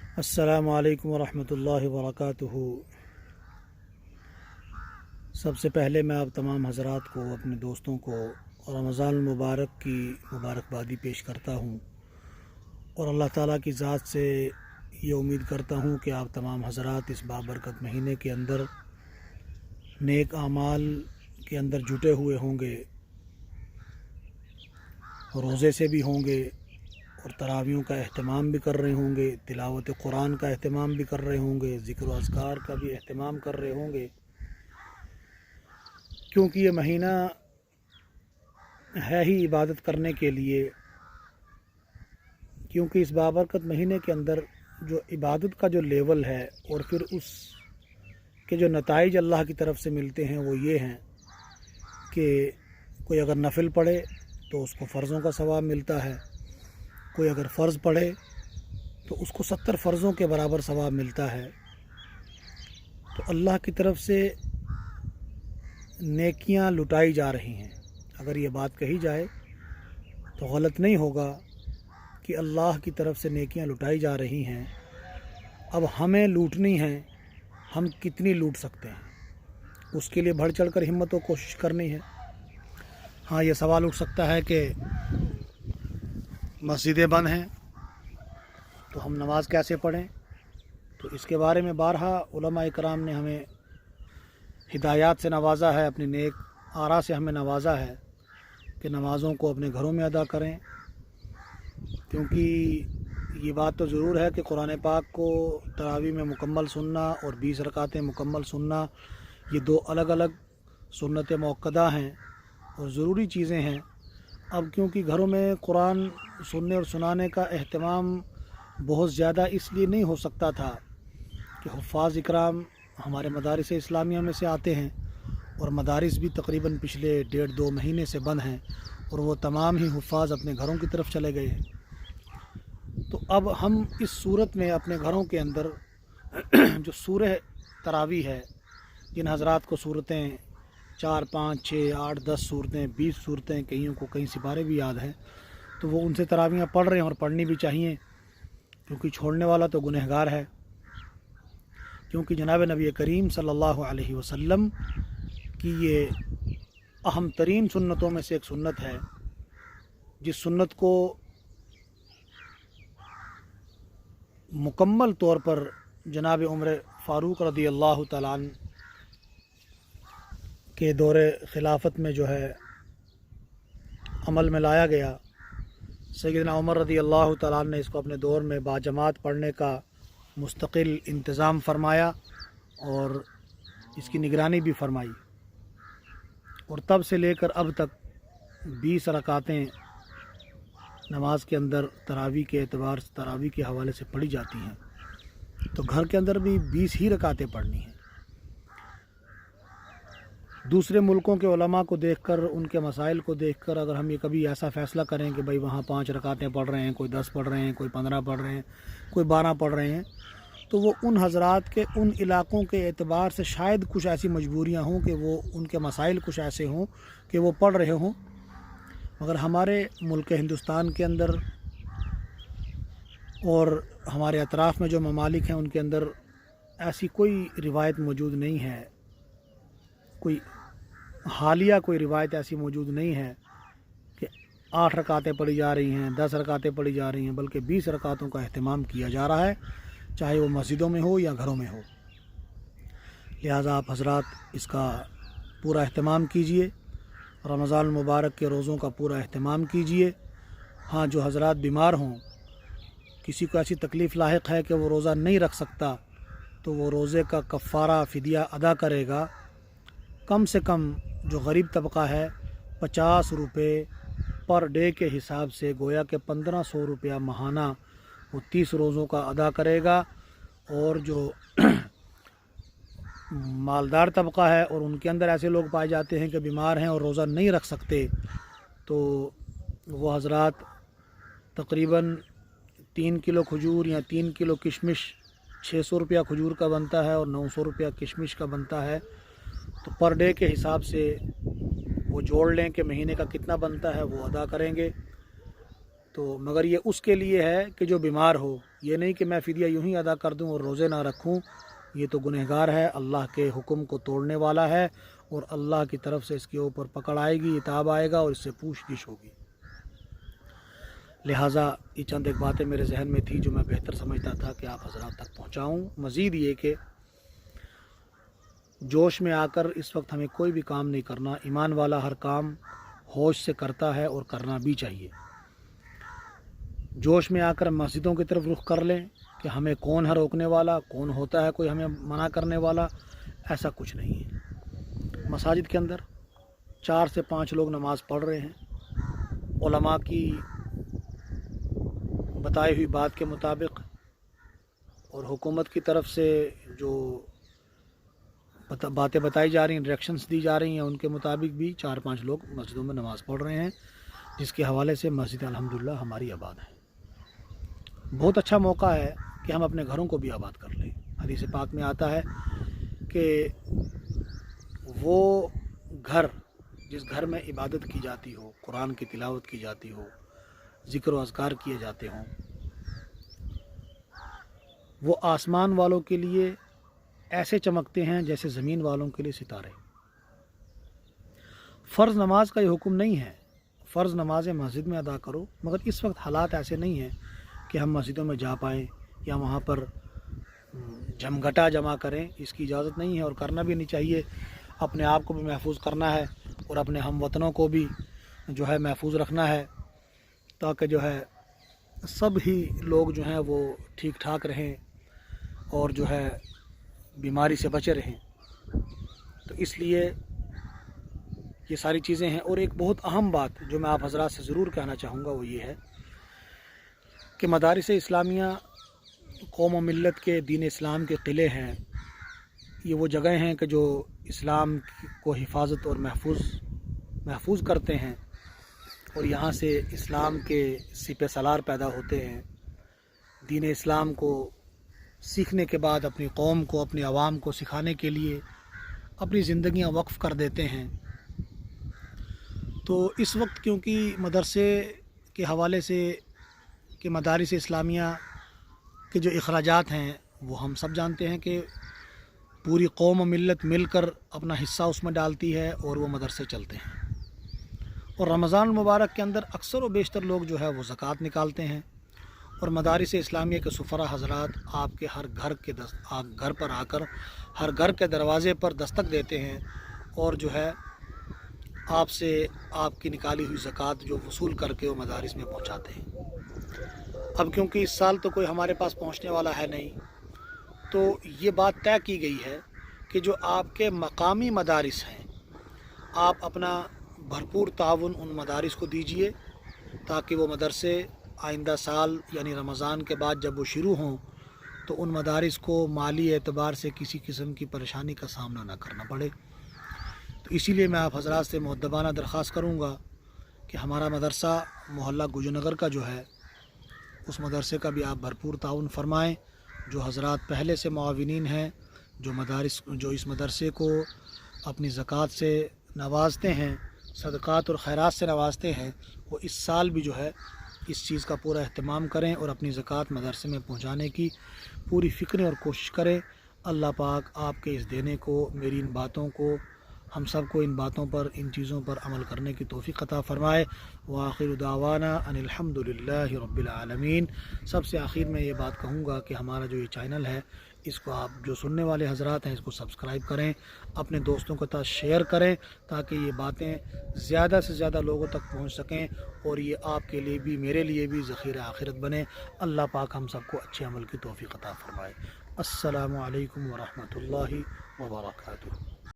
السلام علیکم ورحمۃ اللہ وبرکاتہ۔ سب سے پہلے میں آپ تمام حضرات کو، اپنے دوستوں کو رمضان المبارک کی مبارکبادی پیش کرتا ہوں، اور اللہ تعالیٰ کی ذات سے یہ امید کرتا ہوں کہ آپ تمام حضرات اس بابرکت مہینے کے اندر نیک اعمال کے اندر جٹے ہوئے ہوں گے، روزے سے بھی ہوں گے، اور تراویحوں کا اہتمام بھی کر رہے ہوں گے، تلاوت قرآن کا اہتمام بھی کر رہے ہوں گے، ذکر و اذکار کا بھی اہتمام کر رہے ہوں گے، کیونکہ یہ مہینہ ہے ہی عبادت کرنے کے لیے۔ کیونکہ اس بابرکت مہینے کے اندر جو عبادت کا جو لیول ہے اور پھر اس کے جو نتائج اللہ کی طرف سے ملتے ہیں وہ یہ ہیں کہ کوئی اگر نفل پڑھے تو اس کو فرضوں کا ثواب ملتا ہے، کوئی اگر فرض پڑھے تو اس کو 70 فرضوں کے برابر ثواب ملتا ہے۔ تو اللہ کی طرف سے نیکیاں لٹائی جا رہی ہیں۔ اگر یہ بات کہی جائے تو غلط نہیں ہوگا کہ اللہ کی طرف سے نیکیاں لٹائی جا رہی ہیں۔ اب ہمیں لوٹنی ہیں، ہم کتنی لوٹ سکتے ہیں، اس کے لیے بڑھ چڑھ کر ہمت و کوشش کرنی ہے۔ ہاں، یہ سوال اٹھ سکتا ہے کہ مسجدیں بند ہیں تو ہم نماز کیسے پڑھیں؟ تو اس کے بارے میں بارہا علماء اکرام نے ہمیں ہدایات سے نوازا ہے، اپنی نیک آراء سے ہمیں نوازا ہے کہ نمازوں کو اپنے گھروں میں ادا کریں۔ کیونکہ یہ بات تو ضرور ہے کہ قرآن پاک کو تراویح میں مکمل سننا اور 20 رکعتیں مکمل سننا، یہ دو الگ الگ سنت موقدہ ہیں اور ضروری چیزیں ہیں۔ اب کیونکہ گھروں میں قرآن سننے اور سنانے کا اہتمام بہت زیادہ اس لیے نہیں ہو سکتا تھا کہ حفاظ اکرام ہمارے مدارس اسلامیہ میں سے آتے ہیں، اور مدارس بھی تقریباً پچھلے 1.5-2 مہینے سے بند ہیں، اور وہ تمام ہی حفاظ اپنے گھروں کی طرف چلے گئے ہیں۔ تو اب ہم اس صورت میں اپنے گھروں کے اندر جو سورہ تراویح ہے، جن حضرات کو صورتیں 4، 5، 6، 8، 10 صورتیں، 20 صورتیں، کئیوں کو کئی سپارے بھی یاد ہیں، تو وہ ان سے تراویحیں پڑھ رہے ہیں اور پڑھنی بھی چاہیے، کیونکہ چھوڑنے والا تو گنہگار ہے۔ کیونکہ جناب نبی کریم صلی اللہ علیہ وسلم کی یہ اہم ترین سنتوں میں سے ایک سنت ہے، جس سنت کو مکمل طور پر جناب عمر فاروق رضی اللہ تعالیٰ عنہ کے دور خلافت میں جو ہے عمل میں لایا گیا۔ سیدنا عمر رضی اللہ تعالیٰ عنہ نے اس کو اپنے دور میں باجماعت پڑھنے کا مستقل انتظام فرمایا اور اس کی نگرانی بھی فرمائی، اور تب سے لے کر اب تک 20 رکعتیں نماز کے اندر تراویح کے اعتبار سے، تراویح کے حوالے سے پڑھی جاتی ہیں۔ تو گھر کے اندر بھی 20 ہی رکعتیں پڑھنی ہیں۔ دوسرے ملکوں کے علماء کو دیکھ کر، ان کے مسائل کو دیکھ کر، اگر ہم یہ کبھی ایسا فیصلہ کریں کہ بھئی وہاں 5 رکعتیں پڑھ رہے ہیں، کوئی 10 پڑھ رہے ہیں، کوئی 15 پڑھ رہے ہیں، کوئی 12 پڑھ رہے ہیں، تو وہ ان حضرات کے ان علاقوں کے اعتبار سے شاید کچھ ایسی مجبوریاں ہوں کہ وہ ان کے مسائل کچھ ایسے ہوں کہ وہ پڑھ رہے ہوں، مگر ہمارے ملک ہندوستان کے اندر اور ہمارے اطراف میں جو ممالک ہیں ان کے اندر ایسی کوئی روایت موجود نہیں ہے، کوئی حالیہ کوئی روایت ایسی موجود نہیں ہے کہ 8 رکعتیں پڑھی جا رہی ہیں، 10 رکعتیں پڑھی جا رہی ہیں، بلکہ 20 رکعتوں کا اہتمام کیا جا رہا ہے، چاہے وہ مسجدوں میں ہو یا گھروں میں ہو۔ لہٰذا آپ حضرات اس کا پورا اہتمام کیجئے، رمضان المبارک کے روزوں کا پورا اہتمام کیجئے۔ ہاں، جو حضرات بیمار ہوں، کسی کو ایسی تکلیف لاحق ہے کہ وہ روزہ نہیں رکھ سکتا، تو وہ روزے کا کفارہ فدیہ ادا کرے گا۔ کم سے کم جو غریب طبقہ ہے 50 روپے پر ڈے کے حساب سے، گویا کہ 1500 روپیہ ماہانہ وہ 30 روزوں کا ادا کرے گا، اور جو مالدار طبقہ ہے اور ان کے اندر ایسے لوگ پائے جاتے ہیں کہ بیمار ہیں اور روزہ نہیں رکھ سکتے، تو وہ حضرات تقریباً 3 کلو کھجور یا 3 کلو کشمش، 600 روپیہ کھجور کا بنتا ہے اور 900 روپیہ کشمش کا بنتا ہے، تو پر ڈے کے حساب سے وہ جوڑ لیں کہ مہینے کا کتنا بنتا ہے، وہ ادا کریں گے۔ تو مگر یہ اس کے لیے ہے کہ جو بیمار ہو، یہ نہیں کہ میں فدیہ یوں ہی ادا کر دوں اور روزے نہ رکھوں. یہ تو گنہگار ہے، اللہ کے حکم کو توڑنے والا ہے، اور اللہ کی طرف سے اس کے اوپر پکڑ آئے گی، عتاب آئے گا اور اس سے پوچھ گچھ ہوگی. لہٰذا یہ چند ایک باتیں میرے ذہن میں تھی جو میں بہتر سمجھتا تھا کہ آپ حضرات تک پہنچاؤں. مزید یہ کہ جوش میں آ کر اس وقت ہمیں کوئی بھی کام نہیں کرنا. ایمان والا ہر کام ہوش سے کرتا ہے اور کرنا بھی چاہیے. جوش میں آ کر مسجدوں کی طرف رخ کر لیں کہ ہمیں کون ہے روکنے والا، کون ہوتا ہے کوئی ہمیں منع کرنے والا، ایسا کچھ نہیں ہے. مساجد کے اندر 4 سے 5 لوگ نماز پڑھ رہے ہیں. علماء کی بتائی ہوئی بات کے مطابق اور حکومت کی طرف سے جو باتیں بتائی جا رہی ہیں، ڈائریکشنز دی جا رہی ہیں، ان کے مطابق بھی 4-5 لوگ مسجدوں میں نماز پڑھ رہے ہیں، جس کے حوالے سے مسجد الحمدللہ ہماری آباد ہے. بہت اچھا موقع ہے کہ ہم اپنے گھروں کو بھی آباد کر لیں. حدیث پاک میں آتا ہے کہ وہ گھر جس گھر میں عبادت کی جاتی ہو، قرآن کی تلاوت کی جاتی ہو، ذکر و اذکار کیے جاتے ہوں، وہ آسمان والوں کے لیے ایسے چمکتے ہیں جیسے زمین والوں کے لیے ستارے. فرض نماز کا یہ حکم نہیں ہے، فرض نمازیں مسجد میں ادا کرو، مگر اس وقت حالات ایسے نہیں ہیں کہ ہم مسجدوں میں جا پائیں یا وہاں پر جھمگھٹا جمع کریں. اس کی اجازت نہیں ہے اور کرنا بھی نہیں چاہیے. اپنے آپ کو بھی محفوظ کرنا ہے اور اپنے ہم وطنوں کو بھی جو ہے محفوظ رکھنا ہے، تاکہ جو ہے سب ہی لوگ جو ہیں وہ ٹھیک ٹھاک رہیں اور جو ہے بیماری سے بچے رہیں. تو اس لیے یہ ساری چیزیں ہیں. اور ایک بہت اہم بات جو میں آپ حضرات سے ضرور کہنا چاہوں گا وہ یہ ہے کہ مدارس اسلامیہ قوم و ملت کے دین اسلام کے قلعے ہیں. یہ وہ جگہیں ہیں کہ جو اسلام کو حفاظت اور محفوظ کرتے ہیں، اور یہاں سے اسلام کے سپہ سالار پیدا ہوتے ہیں. دین اسلام کو سیکھنے کے بعد اپنی قوم کو، اپنی عوام کو سکھانے کے لیے اپنی زندگیاں وقف کر دیتے ہیں. تو اس وقت کیونکہ مدرسے کے حوالے سے کہ مدارس اسلامیہ کے جو اخراجات ہیں وہ ہم سب جانتے ہیں کہ پوری قوم و ملت مل کر اپنا حصہ اس میں ڈالتی ہے اور وہ مدرسے چلتے ہیں. اور رمضان المبارک کے اندر اکثر و بیشتر لوگ جو ہے وہ زکوٰۃ نکالتے ہیں، اور مدارس اسلامیہ کے سفراء حضرات آپ کے ہر گھر پر آ کر ہر گھر کے دروازے پر دستک دیتے ہیں اور جو ہے آپ سے آپ کی نکالی ہوئی زکوٰۃ جو وصول کر کے وہ مدارس میں پہنچاتے ہیں. اب کیونکہ اس سال تو کوئی ہمارے پاس پہنچنے والا ہے نہیں، تو یہ بات طے کی گئی ہے کہ جو آپ کے مقامی مدارس ہیں آپ اپنا بھرپور تعاون ان مدارس کو دیجیے، تاکہ وہ مدرسے آئندہ سال یعنی رمضان کے بعد جب وہ شروع ہوں تو ان مدارس کو مالی اعتبار سے کسی قسم کی پریشانی کا سامنا نہ کرنا پڑے. تو اسی لیے میں آپ حضرات سے مؤدبانہ درخواست کروں گا کہ ہمارا مدرسہ محلہ گوجر نگر کا جو ہے اس مدرسے کا بھی آپ بھرپور تعاون فرمائیں. جو حضرات پہلے سے معاونین ہیں، جو اس مدرسے کو اپنی زکوٰۃ سے نوازتے ہیں، صدقات اور خیرات سے نوازتے ہیں، وہ اس سال بھی جو ہے اس چیز کا پورا اہتمام کریں اور اپنی زکوٰۃ مدرسے میں پہنچانے کی پوری فکر اور کوشش کریں. اللہ پاک آپ کے اس دینے کو، میری ان باتوں کو، ہم سب کو ان باتوں پر، ان چیزوں پر عمل کرنے کی توفیق عطا فرمائے. وآخر دعوانا ان الحمد للہ رب العالمین. سب سے آخر میں یہ بات کہوں گا کہ ہمارا جو یہ چینل ہے اس کو آپ جو سننے والے حضرات ہیں اس کو سبسکرائب کریں، اپنے دوستوں کے ساتھ شیئر کریں، تاکہ یہ باتیں زیادہ سے زیادہ لوگوں تک پہنچ سکیں اور یہ آپ کے لیے بھی، میرے لیے بھی ذخیرہ آخرت بنے. اللہ پاک ہم سب کو اچھے عمل کی توفیق عطا فرمائے. السلام علیکم ورحمۃ اللہ وبرکاتہ.